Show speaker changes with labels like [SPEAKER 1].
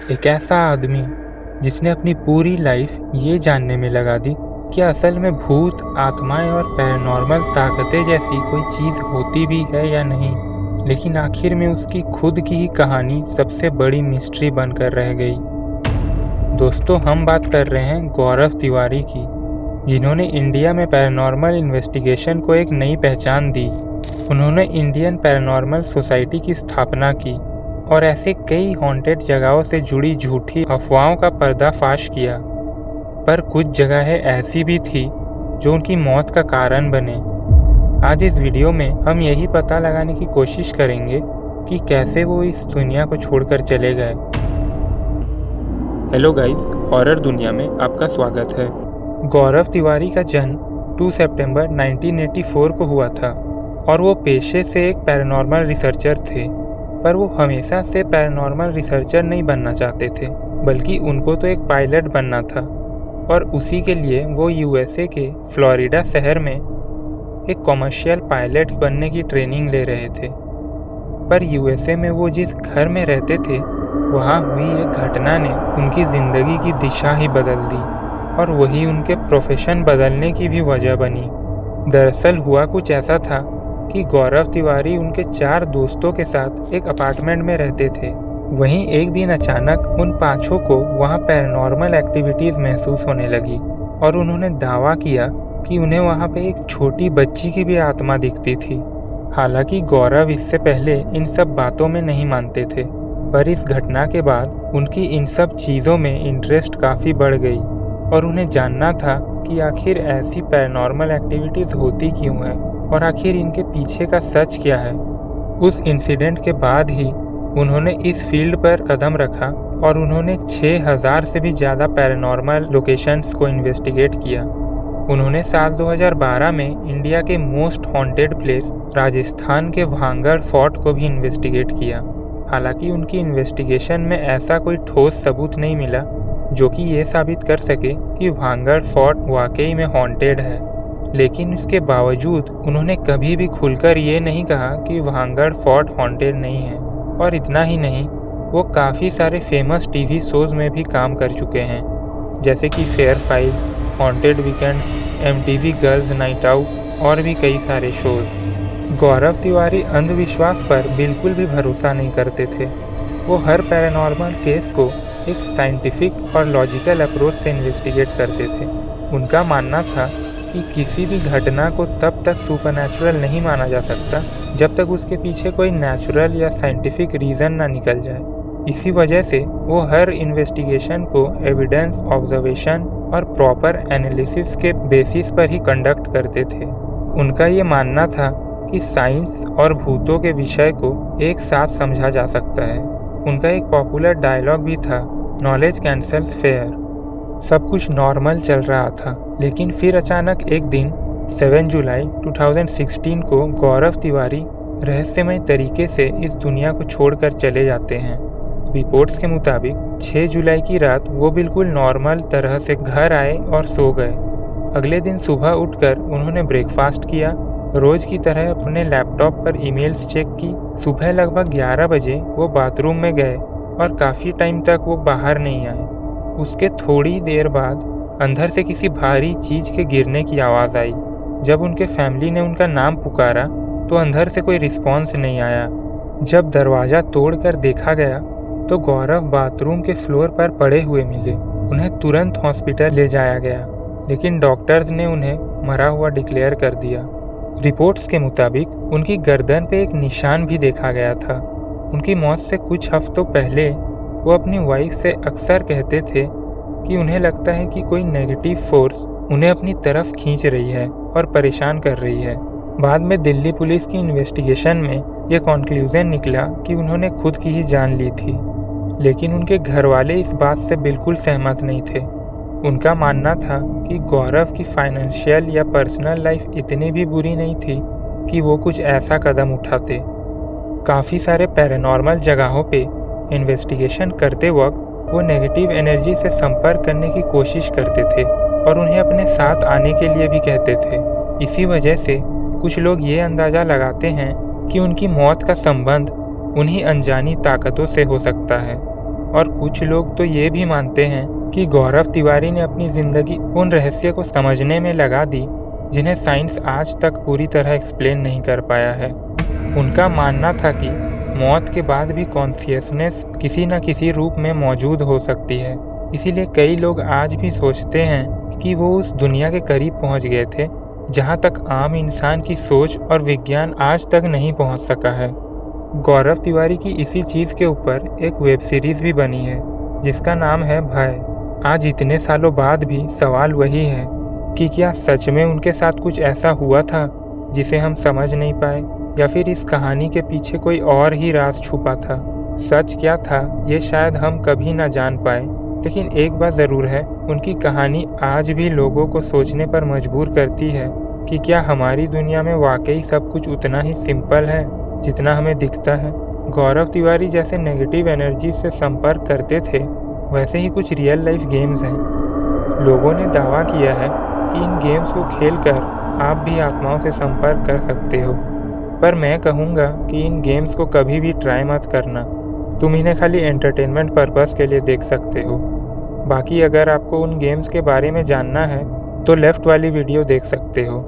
[SPEAKER 1] एक ऐसा आदमी जिसने अपनी पूरी लाइफ ये जानने में लगा दी कि असल में भूत, आत्माएं और पैरानॉर्मल ताकतें जैसी कोई चीज़ होती भी है या नहीं, लेकिन आखिर में उसकी खुद की ही कहानी सबसे बड़ी मिस्ट्री बनकर रह गई। दोस्तों, हम बात कर रहे हैं गौरव तिवारी की, जिन्होंने इंडिया में पैरानॉर्मल इन्वेस्टिगेशन को एक नई पहचान दी। उन्होंने इंडियन पैरानॉर्मल सोसाइटी की स्थापना की और ऐसे कई हॉन्टेड जगहों से जुड़ी झूठी अफवाहों का पर्दाफाश किया। पर कुछ जगहें ऐसी भी थी जो उनकी मौत का कारण बने। आज इस वीडियो में हम यही पता लगाने की कोशिश करेंगे कि कैसे वो इस दुनिया को छोड़कर चले गए। हेलो गाइस, हॉरर दुनिया में आपका स्वागत है। गौरव तिवारी का जन्म 2 सितंबर 1984 को हुआ था और वो पेशे से एक पैरानॉर्मल रिसर्चर थे। पर वो हमेशा से पैरानॉर्मल रिसर्चर नहीं बनना चाहते थे, बल्कि उनको तो एक पायलट बनना था और उसी के लिए वो यूएसए के फ्लोरिडा शहर में एक कॉमर्शियल पायलट बनने की ट्रेनिंग ले रहे थे। पर यूएसए में वो जिस घर में रहते थे, वहाँ हुई एक घटना ने उनकी ज़िंदगी की दिशा ही बदल दी और वही उनके प्रोफेशन बदलने की भी वजह बनी। दरअसल हुआ कुछ ऐसा था कि गौरव तिवारी उनके 4 दोस्तों के साथ एक अपार्टमेंट में रहते थे। वहीं एक दिन अचानक उन पांचों को वहां पैरानॉर्मल एक्टिविटीज़ महसूस होने लगी और उन्होंने दावा किया कि उन्हें वहां पे एक छोटी बच्ची की भी आत्मा दिखती थी। हालांकि गौरव इससे पहले इन सब बातों में नहीं मानते थे, पर इस घटना के बाद उनकी इन सब चीज़ों में इंटरेस्ट काफ़ी बढ़ गई और उन्हें जानना था कि आखिर ऐसी पैरानॉर्मल एक्टिविटीज़ होती क्यों है और आखिर इनके पीछे का सच क्या है। उस इंसिडेंट के बाद ही उन्होंने इस फील्ड पर कदम रखा और उन्होंने 6000 से भी ज़्यादा पैरानॉर्मल लोकेशंस को इन्वेस्टिगेट किया। उन्होंने साल 2012 में इंडिया के मोस्ट हॉन्टेड प्लेस राजस्थान के भांगड़ फोर्ट को भी इन्वेस्टिगेट किया। हालांकि उनकी इन्वेस्टिगेशन में ऐसा कोई ठोस सबूत नहीं मिला जो कि ये साबित कर सके कि भांगड़ फोर्ट वाकई में हॉन्टेड है। लेकिन इसके बावजूद उन्होंने कभी भी खुलकर ये नहीं कहा कि भांगड़ फोर्ट हॉन्टेड नहीं है। और इतना ही नहीं, वो काफ़ी सारे फेमस टीवी शोज़ में भी काम कर चुके हैं, जैसे कि fair file, haunted weekends, MTV girls night out और भी कई सारे शोज़। गौरव तिवारी अंधविश्वास पर बिल्कुल भी भरोसा नहीं करते थे। वो हर पैरानॉर्मल केस को एक साइंटिफिक और लॉजिकल अप्रोच से इन्वेस्टिगेट करते थे। उनका मानना था कि किसी भी घटना को तब तक सुपरनैचुरल नहीं माना जा सकता जब तक उसके पीछे कोई नेचुरल या साइंटिफिक रीज़न ना निकल जाए। इसी वजह से वो हर इन्वेस्टिगेशन को एविडेंस, ऑब्जर्वेशन और प्रॉपर एनालिसिस के बेसिस पर ही कंडक्ट करते थे। उनका ये मानना था कि साइंस और भूतों के विषय को एक साथ समझा जा सकता है। उनका एक पॉपुलर डायलॉग भी था, नॉलेज कैंसल्स फेयर। सब कुछ नॉर्मल चल रहा था, लेकिन फिर अचानक एक दिन 7 जुलाई 2016 को गौरव तिवारी रहस्यमय तरीके से इस दुनिया को छोड़कर चले जाते हैं। रिपोर्ट्स के मुताबिक 6 जुलाई की रात वो बिल्कुल नॉर्मल तरह से घर आए और सो गए। अगले दिन सुबह उठकर उन्होंने ब्रेकफास्ट किया, रोज़ की तरह अपने लैपटॉप पर ईमेल्स चेक की। सुबह लगभग 11 बजे वो बाथरूम में गए और काफ़ी टाइम तक वो बाहर नहीं आए। उसके थोड़ी देर बाद अंदर से किसी भारी चीज़ के गिरने की आवाज़ आई। जब उनके फैमिली ने उनका नाम पुकारा तो अंदर से कोई रिस्पॉन्स नहीं आया। जब दरवाज़ा तोड़कर देखा गया तो गौरव बाथरूम के फ्लोर पर पड़े हुए मिले। उन्हें तुरंत हॉस्पिटल ले जाया गया, लेकिन डॉक्टर्स ने उन्हें मरा हुआ डिक्लेयर कर दिया। रिपोर्ट्स के मुताबिक उनकी गर्दन पे एक निशान भी देखा गया था। उनकी मौत से कुछ हफ्तों पहले वो अपनी वाइफ से अक्सर कहते थे कि उन्हें लगता है कि कोई नेगेटिव फोर्स उन्हें अपनी तरफ खींच रही है और परेशान कर रही है। बाद में दिल्ली पुलिस की इन्वेस्टिगेशन में ये कॉन्क्लूज़न निकला कि उन्होंने खुद की ही जान ली थी, लेकिन उनके घर वाले इस बात से बिल्कुल सहमत नहीं थे। उनका मानना था कि गौरव की फाइनेंशियल या पर्सनल लाइफ इतनी भी बुरी नहीं थी कि वो कुछ ऐसा कदम उठाते। काफ़ी सारे पैरानॉर्मल जगहों पे इन्वेस्टिगेशन करते वक्त वो नेगेटिव एनर्जी से संपर्क करने की कोशिश करते थे और उन्हें अपने साथ आने के लिए भी कहते थे। इसी वजह से कुछ लोग ये अंदाज़ा लगाते हैं कि उनकी मौत का संबंध उन्हीं अनजानी ताकतों से हो सकता है। और कुछ लोग तो ये भी मानते हैं कि गौरव तिवारी ने अपनी ज़िंदगी उन रहस्य को समझने में लगा दी जिन्हें साइंस आज तक पूरी तरह एक्सप्लेन नहीं कर पाया है। उनका मानना था कि मौत के बाद भी कॉन्शियसनेस किसी न किसी रूप में मौजूद हो सकती है। इसीलिए कई लोग आज भी सोचते हैं कि वो उस दुनिया के करीब पहुंच गए थे जहां तक आम इंसान की सोच और विज्ञान आज तक नहीं पहुंच सका है। गौरव तिवारी की इसी चीज़ के ऊपर एक वेब सीरीज़ भी बनी है जिसका नाम है भय। आज इतने सालों बाद भी सवाल वही है कि क्या सच में उनके साथ कुछ ऐसा हुआ था जिसे हम समझ नहीं पाए, या फिर इस कहानी के पीछे कोई और ही राज छुपा था। सच क्या था ये शायद हम कभी ना जान पाए, लेकिन एक बात ज़रूर है, उनकी कहानी आज भी लोगों को सोचने पर मजबूर करती है कि क्या हमारी दुनिया में वाकई सब कुछ उतना ही सिंपल है जितना हमें दिखता है। गौरव तिवारी जैसे नेगेटिव एनर्जी से संपर्क करते थे, वैसे ही कुछ रियल लाइफ गेम्स हैं। लोगों ने दावा किया है कि इन गेम्स को खेलकर आप भी आत्माओं से संपर्क कर सकते हो, पर मैं कहूँगा कि इन गेम्स को कभी भी ट्राई मत करना। तुम इन्हें खाली एंटरटेनमेंट पर्पस के लिए देख सकते हो। बाकी अगर आपको उन गेम्स के बारे में जानना है तो लेफ़्ट वाली वीडियो देख सकते हो।